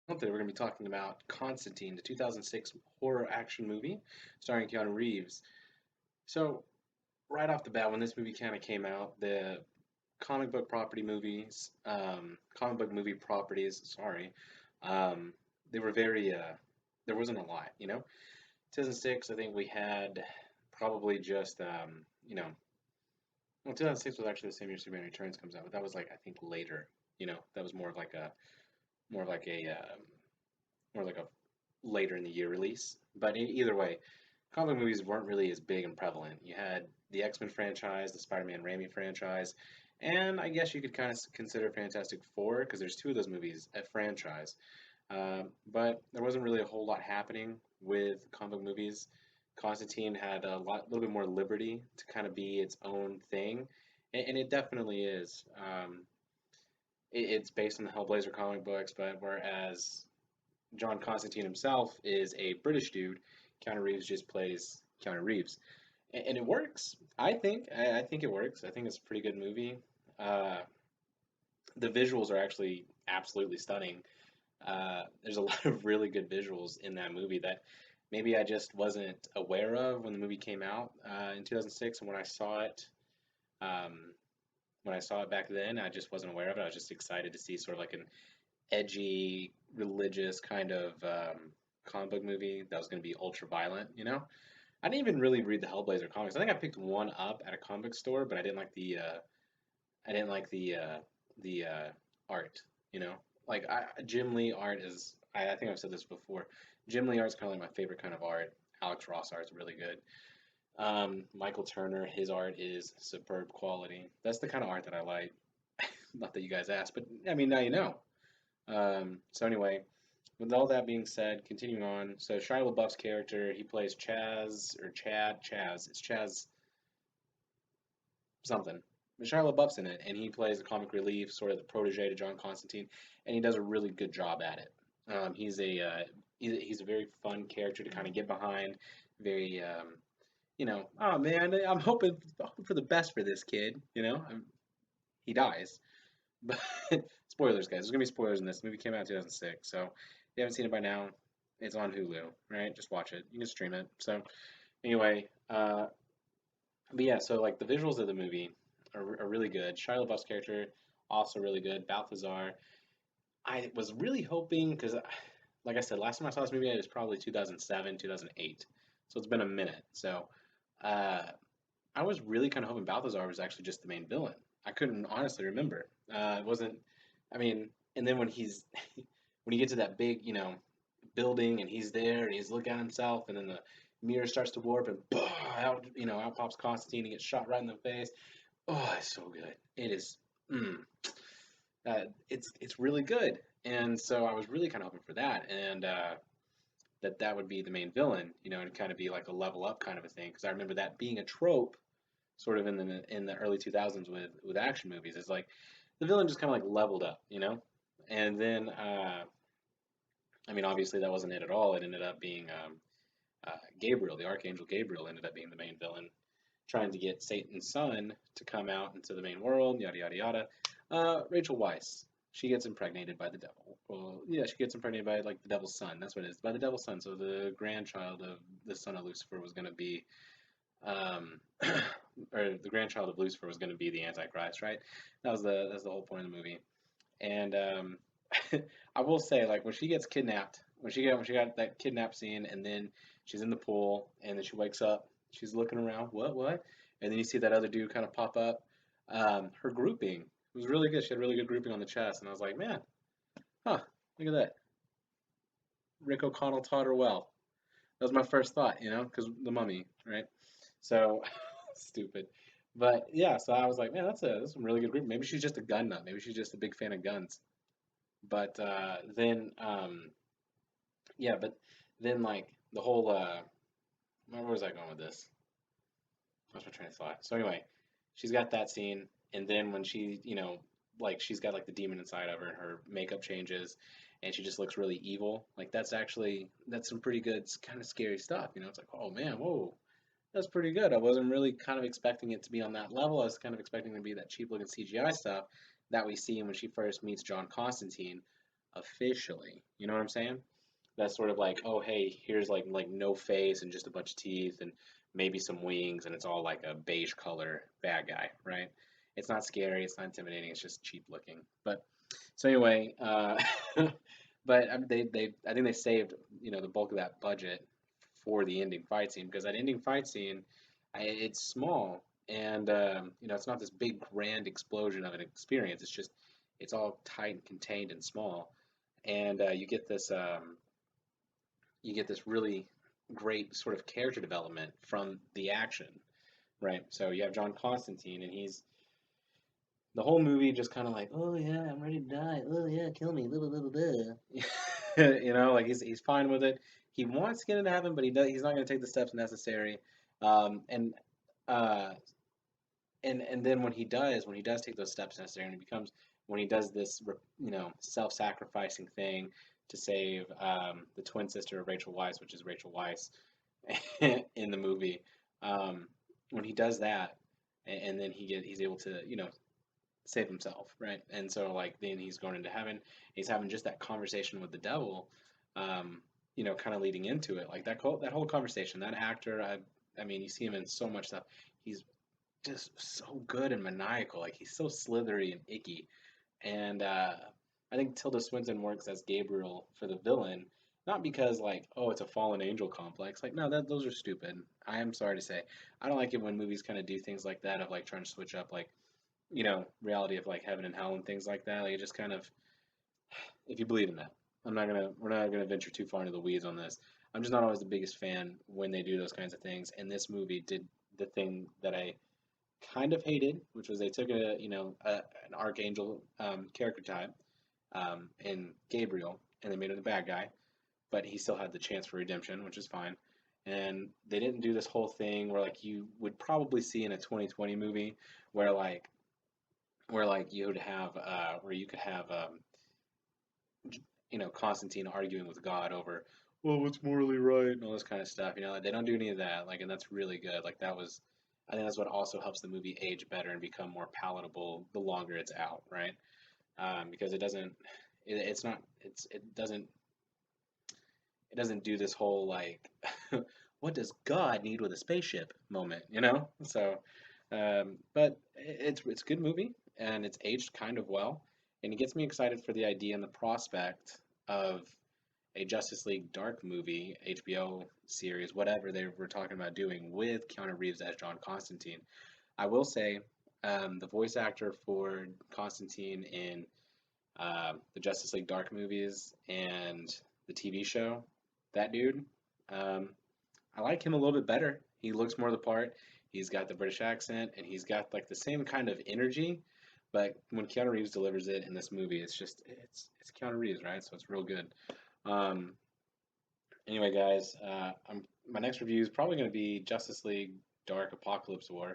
Today we're going to be talking about Constantine, the 2006 horror action movie starring Keanu Reeves. So, right off the bat, when this movie kind of came out, the comic book movie properties, sorry, um, they were there wasn't a lot, 2006, I think we had probably just, well, 2006 was actually the same year Superman Returns comes out, but that was like, I think later, that was more of like a, more like a later in the year release. But either way, comic movies weren't really as big and prevalent. You had the X-Men franchise, the Spider-Man Raimi franchise, and I guess you could kind of consider Fantastic Four because there's two of those movies a franchise. But there wasn't really a whole lot happening with comic movies. Constantine had little bit more liberty to kind of be its own thing, and it definitely is. It's based on the Hellblazer comic books, but whereas John Constantine himself is a British dude. Keanu Reeves just plays Keanu Reeves, and it works. I think it works. I think it's a pretty good movie. Uh, the visuals are actually absolutely stunning. There's a lot of really good visuals in that movie that maybe I just wasn't aware of when the movie came out in 2006, and um, when I saw it back then, I just wasn't aware of it. I was just excited to see sort of like an edgy, religious kind of comic book movie that was going to be ultra violent. I didn't even really read the Hellblazer comics. I think I picked one up at a comic book store, but I didn't like the art. You know, like Jim Lee art is. I think I've said this before. Jim Lee art is kind of like my favorite kind of art. Alex Ross art is really good. Michael Turner, his art is superb quality. That's the kind of art that I like. Not that you guys asked, but I mean now you know. So anyway, with all that being said, continuing on. So Shia LaBeouf's character, he plays Chaz or Chaz. It's Chaz something. But Shia LaBeouf's in it, and he plays the comic relief, sort of the protege to John Constantine, and he does a really good job at it. He's a very fun character to kind of get behind. Very oh man, hoping for the best for this kid. He dies, but spoilers, guys. There's gonna be spoilers in this. The movie came out in 2006, so if you haven't seen it by now, it's on Hulu, right? Just watch it. You can stream it. So anyway, but yeah, so like the visuals of the movie are really good. Shia LaBeouf's character also really good. Balthazar. I was really hoping because, like I said, last time I saw this movie it was probably 2007, 2008. So it's been a minute. So uh, I was really kind of hoping Balthazar was actually just the main villain. I couldn't honestly remember. It wasn't. I mean, and then when he's when you get to that big, building and he's there and he's looking at himself and then the mirror starts to warp and out, out pops Constantine and gets shot right in the face. Oh, it's so good. It is. Mm, it's really good. And so I was really kind of hoping for that and that would be the main villain, and kind of be like a level up kind of a thing because I remember that being a trope sort of in the early 2000s with action movies. It's like the villain just kind of like leveled up. And then I mean, obviously that wasn't it at all. It ended up being Gabriel, the Archangel Gabriel, ended up being the main villain, trying to get Satan's son to come out into the main world. Yada yada yada. Rachel Weisz. She gets impregnated by the devil. Well, yeah, she gets impregnated by like the devil's son. That's what it is, by the devil's son. So the grandchild of the son of Lucifer was going to be um, or the grandchild of Lucifer was going to be the Antichrist, right? That's the whole point of the movie. And I will say, like when she gets kidnapped, when she got that kidnap scene, and then she's in the pool, and then she wakes up, she's looking around, what, and then you see that other dude kind of pop up. Her grouping was really good. She had really good grouping on the chest, and I was like, man, huh, look at that. Rick O'Connell taught her well. That was my first thought, because the mummy, right? So stupid. But yeah, so I was like, man, that's some really good group. Maybe she's just a gun nut. Maybe she's just a big fan of guns. But then yeah, but then like the whole where was I going with this? What's my train of thought? So anyway, she's got that scene, and then when she, like she's got like the demon inside of her, and her makeup changes, and she just looks really evil. Like that's some pretty good, kind of scary stuff. It's like, oh man, whoa, that's pretty good. I wasn't really kind of expecting it to be on that level. I was kind of expecting it to be that cheap looking CGI stuff that we see when she first meets John Constantine. officially. You know what I'm saying? That's sort of like, oh hey, here's like no face and just a bunch of teeth and maybe some wings and it's all like a beige color bad guy, right? It's not scary, it's not intimidating, it's just cheap looking. But so anyway, but I think they saved the bulk of that budget for the ending fight scene because that ending fight scene, it's small and it's not this big grand explosion of an experience. It's just it's all tight and contained and small, and you get this really great sort of character development from the action, right? So you have John Constantine, and he's the whole movie just kind of like, oh yeah, I'm ready to die. Oh yeah, kill me, blah, blah, blah, blah. Like he's fine with it. He wants to get into heaven, but he's not going to take the steps necessary. Um, and uh, and then when he does take those steps necessary, and he becomes when he does this, self-sacrificing thing to save the twin sister of Rachel Weisz, which is Rachel Weisz in the movie. Um, when he does that, and then he's able to save himself, right? And so like then he's going into heaven. He's having just that conversation with the devil, kind of leading into it. Like that whole conversation. That actor, I mean, you see him in so much stuff. He's just so good and maniacal. Like he's so slithery and icky. And I think Tilda Swinton works as Gabriel for the villain, not because like, oh, it's a fallen angel complex. Like, no, those are stupid. I am sorry to say, I don't like it when movies kind of do things like that of like trying to switch up like reality of like heaven and hell and things like that. Like it just kind of, if you believe in that, we're not gonna venture too far into the weeds on this. I'm just not always the biggest fan when they do those kinds of things. And this movie did the thing that I kind of hated, which was they took an archangel character type in Gabriel and they made him the bad guy, but he still had the chance for redemption, which is fine. And they didn't do this whole thing where like you would probably see in a 2020 movie where you would have where you could have Constantine arguing with God over well what's morally right and all this kind of stuff. They don't do any of that. Like, and that's really good. Like that was, I think that's what also helps the movie age better and become more palatable the longer it's out, right? Because it's not, it doesn't do this whole like, what does God need with a spaceship moment? So, but it's a good movie and it's aged kind of well, and it gets me excited for the idea and the prospect of a Justice League Dark movie, HBO series, whatever they were talking about doing with Keanu Reeves as John Constantine. I will say, the voice actor for Constantine in the Justice League Dark movies and the TV show, that dude, um, I like him a little bit better. He looks more the part. He's got the British accent and he's got like the same kind of energy. But when Keanu Reeves delivers it in this movie, it's Keanu Reeves, right? So it's real good. Um, anyway, guys, my next review is probably going to be Justice League Dark Apocalypse War.